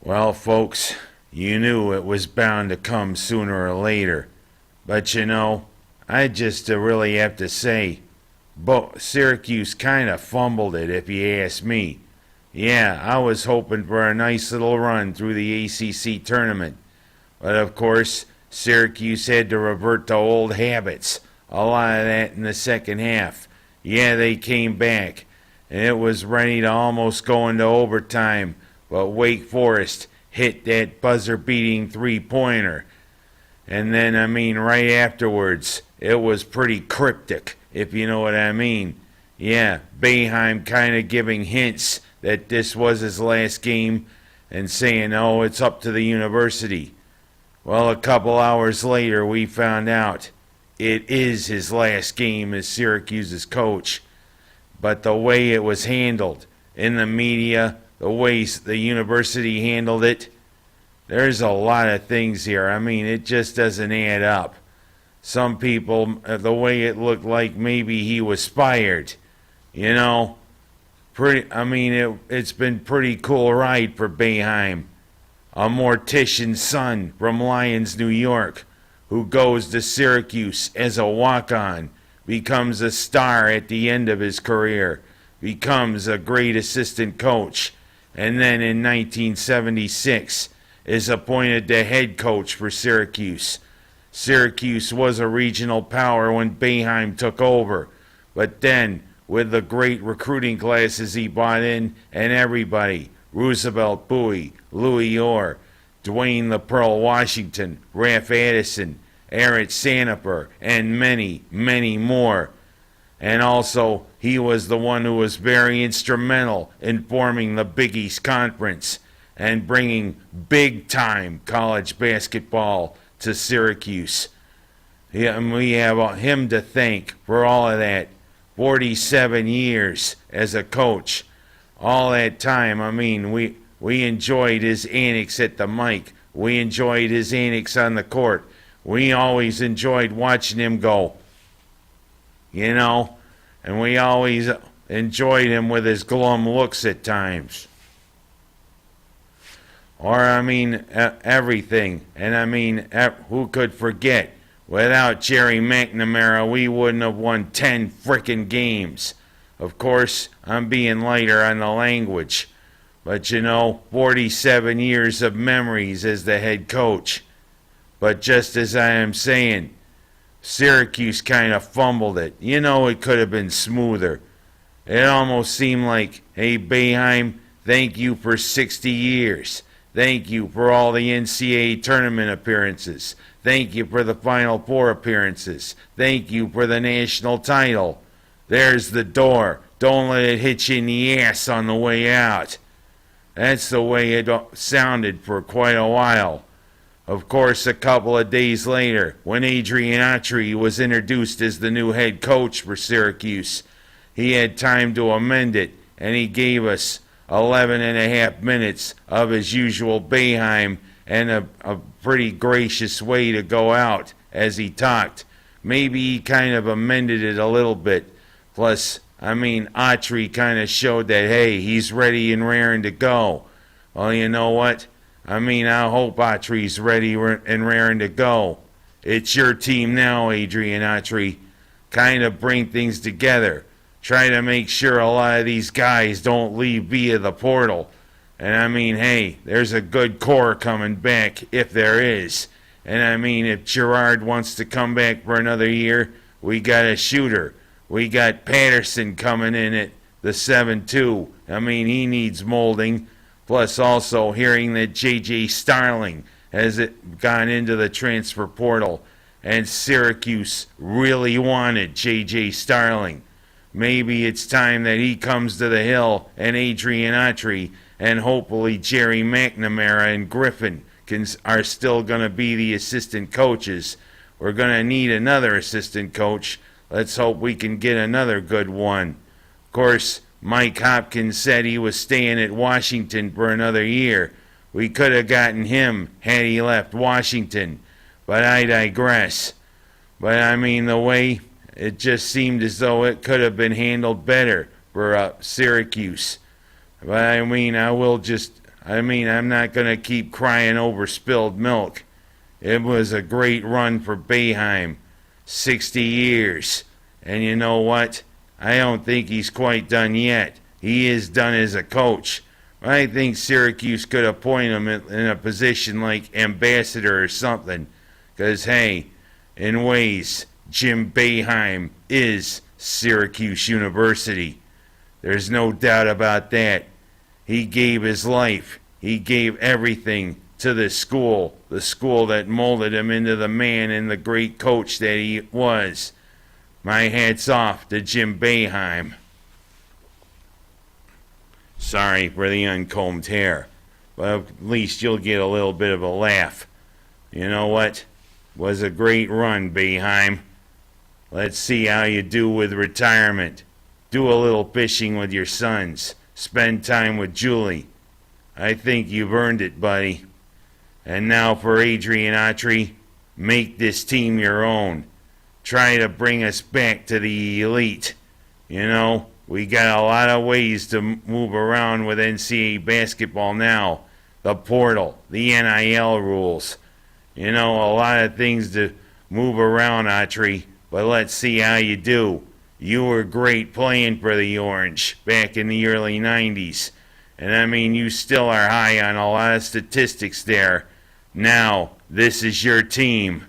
Well, folks, you knew it was bound to come sooner or later. But I just really have to say, Syracuse kind of fumbled it, if you ask me. Yeah, I was hoping for a nice little run through the ACC tournament. But of course, Syracuse had to revert to old habits. A lot of that in the second half. Yeah, they came back, and it was ready to almost go into overtime, but Wake Forest hit that buzzer-beating three-pointer. And then, right afterwards, it was pretty cryptic, if you know what I mean. Yeah, Boeheim kind of giving hints that this was his last game and saying, oh, it's up to the university. Well, a couple hours later, we found out it is his last game as Syracuse's coach. But the way it was handled in the media, the way the university handled it, there's a lot of things here. It just doesn't add up. Some people, the way it looked like maybe he was fired. It's been pretty cool ride for Boeheim, a mortician's son from Lyons, New York, who goes to Syracuse as a walk-on, becomes a star at the end of his career, becomes a great assistant coach, and then in 1976 is appointed the head coach for Syracuse. Syracuse was a regional power when Boeheim took over, but then with the great recruiting classes he brought in and everybody, Roosevelt Bowie, Louis Orr, Dwayne the Pearl Washington, Ralph Addison, Eric Sandifer, and many, many more. And also, he was the one who was very instrumental in forming the Big East Conference and bringing big-time college basketball to Syracuse. Yeah, and we have him to thank for all of that. 47 years as a coach. All that time, we enjoyed his antics at the mic. We enjoyed his antics on the court. We always enjoyed watching him go. And we always enjoyed him with his glum looks at times. Or, everything. And who could forget? Without Jerry McNamara, we wouldn't have won 10 frickin' games. Of course, I'm being lighter on the language. But 47 years of memories as the head coach. But just as I am saying, Syracuse kind of fumbled it. It could have been smoother. It almost seemed like, hey, Boeheim, thank you for 60 years. Thank you for all the NCAA tournament appearances. Thank you for the Final Four appearances. Thank you for the national title. There's the door. Don't let it hit you in the ass on the way out. That's the way it sounded for quite a while. Of course, a couple of days later, when Adrian Autry was introduced as the new head coach for Syracuse, he had time to amend it, and he gave us 11 and a half minutes of his usual Boeheim and a pretty gracious way to go out as he talked. Maybe he kind of amended it a little bit. Plus, Autry kind of showed that, hey, he's ready and raring to go. Well, you know what? I hope Autry's ready and raring to go. It's your team now, Adrian Autry. Kind of bring things together. Try to make sure a lot of these guys don't leave via the portal. And hey, there's a good core coming back, if there is. And if Gerard wants to come back for another year, we got a shooter. We got Patterson coming in at the 7-2. He needs molding. Plus also hearing that J.J. Starling has gone into the transfer portal. And Syracuse really wanted J.J. Starling. Maybe it's time that he comes to the Hill and Adrian Autry, and hopefully Jerry McNamara and Griffin are still going to be the assistant coaches. We're going to need another assistant coach. Let's hope we can get another good one. Of course, Mike Hopkins said he was staying at Washington for another year. We could have gotten him had he left Washington, but I digress. But the way it just seemed as though it could have been handled better for Syracuse. But I mean, I'm not going to keep crying over spilled milk. It was a great run for Boeheim. 60 years. And you know what? I don't think he's quite done yet. He is done as a coach. I think Syracuse could appoint him in a position like ambassador or something. Because, hey, in ways, Jim Boeheim is Syracuse University. There's no doubt about that. He gave his life. He gave everything to the school that molded him into the man and the great coach that he was. My hat's off to Jim Boeheim. Sorry for the uncombed hair, but at least you'll get a little bit of a laugh. You know what? Was a great run, Boeheim. Let's see how you do with retirement. Do a little fishing with your sons. Spend time with Julie. I think you've earned it, buddy. And now for Adrian Autry, make this team your own. Try to bring us back to the elite. You know, we got a lot of ways to move around with NCAA basketball now. The portal, the NIL rules. You know, a lot of things to move around, Autry, but let's see how you do. You were great playing for the Orange back in the early 90s. And I mean, you still are high on a lot of statistics there. Now, this is your team.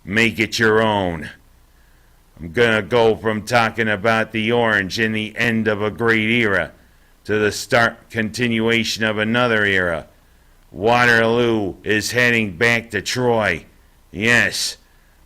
Make it your own. I'm going to go from talking about the Orange and the end of a great era to the continuation of another era. Waterloo is heading back to Troy. Yes,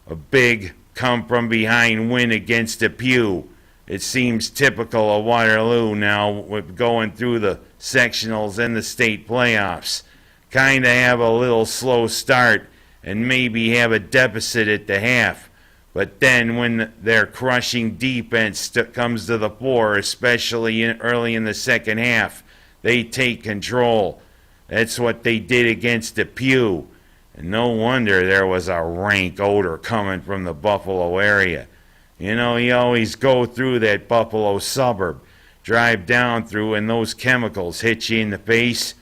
a big come-from-behind win against Depew. It seems typical of Waterloo now with going through the sectionals and the state playoffs. Kind of have a little slow start and maybe have a deficit at the half. But then when their crushing defense comes to the fore, especially early in the second half, they take control. That's what they did against Depew. And no wonder there was a rank odor coming from the Buffalo area. You know, you always go through that Buffalo suburb, drive down through, and those chemicals hit you in the face.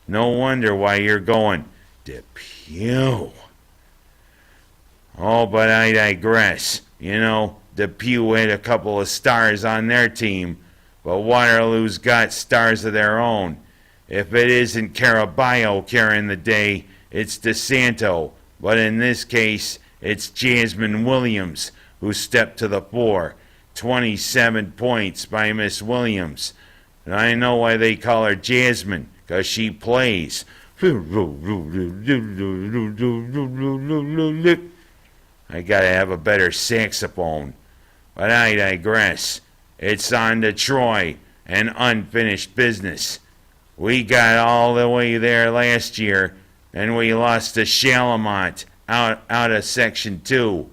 No wonder why you're going, Depew. Oh, but I digress. You know, Depew had a couple of stars on their team, but Waterloo's got stars of their own. If it isn't Caraballo carrying the day, it's DeSanto. But in this case, it's Jasmine Williams who stepped to the fore. 27 points by Miss Williams. And I know why they call her Jasmine, because she plays. I gotta have a better saxophone. But I digress. It's on to Troy and unfinished business. We got all the way there last year, and we lost to Shalamont out of Section 2.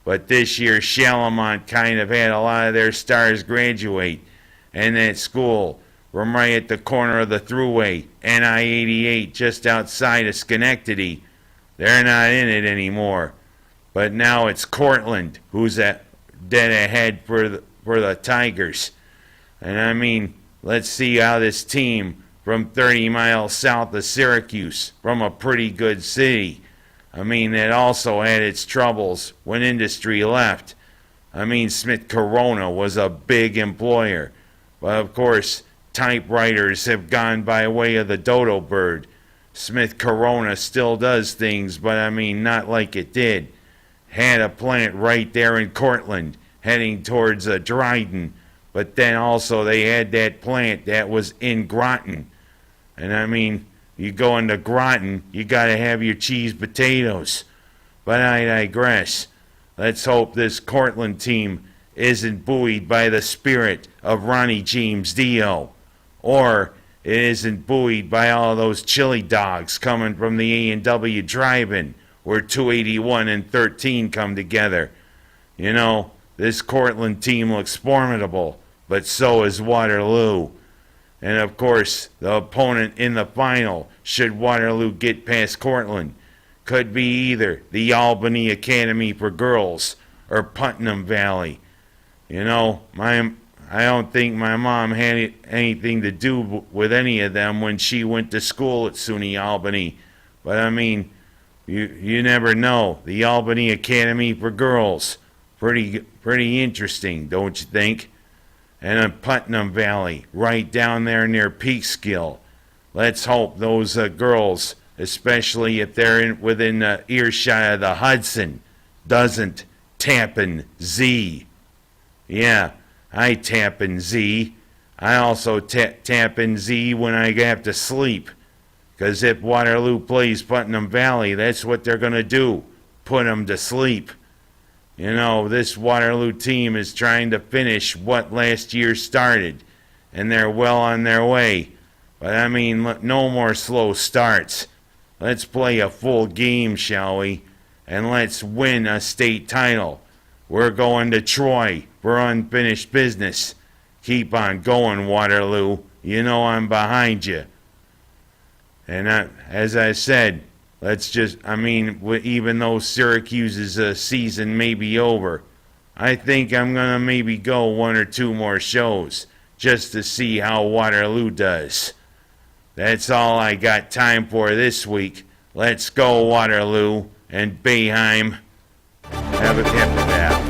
But this year, Shalamont kind of had a lot of their stars graduate. And that school, from right at the corner of the thruway, NI-88, just outside of Schenectady, they're not in it anymore. But now it's Cortland who's dead ahead for the Tigers. And I mean, let's see how this team from 30 miles south of Syracuse, from a pretty good city, I mean, that also had its troubles when industry left. I mean, Smith Corona was a big employer. But of course, typewriters have gone by way of the dodo bird. Smith Corona still does things, but I mean, not like it did. Had a plant right there in Cortland, heading towards Dryden. But then also they had that plant that was in Groton. And I mean, you go into Groton, you gotta have your cheese potatoes. But I digress. Let's hope this Cortland team isn't buoyed by the spirit of Ronnie James Dio. Or it isn't buoyed by all those chili dogs coming from the A&W drive-in, where 281 and 13 come together. You know, this Cortland team looks formidable, but so is Waterloo. And of course, the opponent in the final, should Waterloo get past Cortland, could be either the Albany Academy for girls or Putnam Valley. You know, I don't think my mom had anything to do with any of them when she went to school at SUNY Albany. But I mean, you never know. The Albany Academy for girls, pretty interesting, don't you think? And in Putnam Valley, right down there near Peekskill. Let's hope those girls, especially if they're within earshot of the Hudson, doesn't tap in Z. Yeah, I tap in Z. I also tap in Z when I have to sleep. Because if Waterloo plays Putnam Valley, that's what they're going to do. Put them to sleep. You know, this Waterloo team is trying to finish what last year started. And they're well on their way. But I mean, no more slow starts. Let's play a full game, shall we? And let's win a state title. We're going to Troy for unfinished business. Keep on going, Waterloo. You know I'm behind you. And as I said, even though Syracuse's season may be over, I think I'm going to maybe go one or two more shows just to see how Waterloo does. That's all I got time for this week. Let's go, Waterloo and Boeheim. Have a that.